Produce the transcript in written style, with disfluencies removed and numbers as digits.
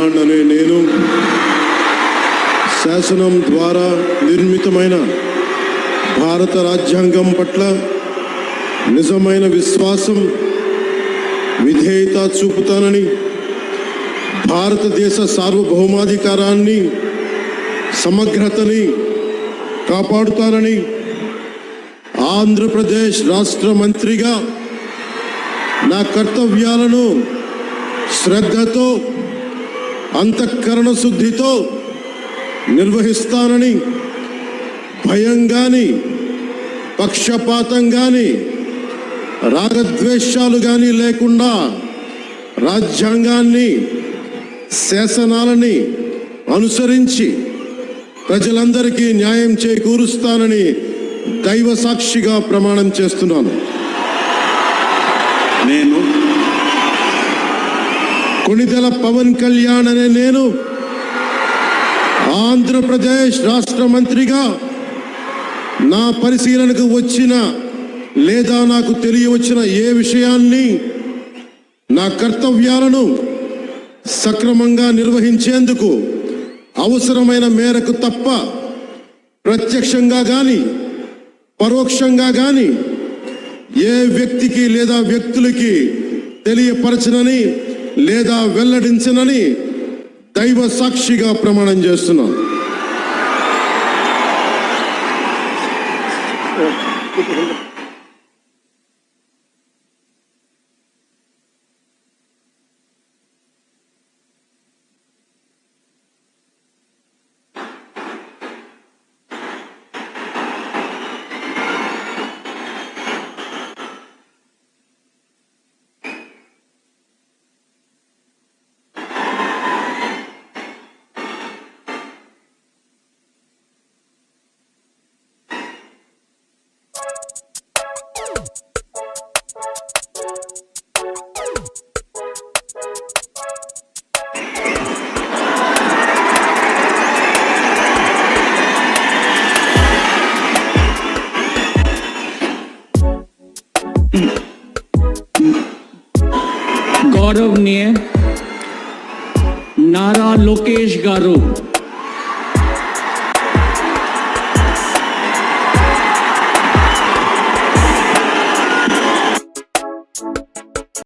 కళ్యాణ్ అనే నేను శాసనం ద్వారా నిర్మితమైన భారత రాజ్యాంగం పట్ల నిజమైన విశ్వాసం విధేయత చూపుతానని, భారతదేశ సార్వభౌమాధికారాన్ని సమగ్రతని కాపాడుతానని, ఆంధ్రప్రదేశ్ రాష్ట్ర మంత్రిగా నా కర్తవ్యాలను శ్రద్ధతో అంతఃకరణ శుద్ధితో నిర్వహిస్తానని, భయం కానీ పక్షపాతం కానీ రాగద్వేషాలు కానీ లేకుండా రాజ్యాంగాన్ని శాసనాలని అనుసరించి ప్రజలందరికీ న్యాయం చేకూరుస్తానని దైవ సాక్షిగా ప్రమాణం చేస్తున్నాను. నేను కొణిదెల పవన్ కళ్యాణ్ అనే నేను ఆంధ్రప్రదేశ్ రాష్ట్ర మంత్రిగా నా పరిశీలనకు వచ్చిన లేదా నాకు తెలియవచ్చిన ఏ విషయాన్ని నా కర్తవ్యాలను సక్రమంగా నిర్వహించేందుకు అవసరమైన మేరకు తప్ప ప్రత్యక్షంగా కానీ పరోక్షంగా కానీ ఏ వ్యక్తికి లేదా వ్యక్తులకి తెలియపరచనని లేదా వెల్లడించనని దైవ సాక్షిగా ప్రమాణం చేస్తున్నాను. गौरवनीय नारा लोकेश गारू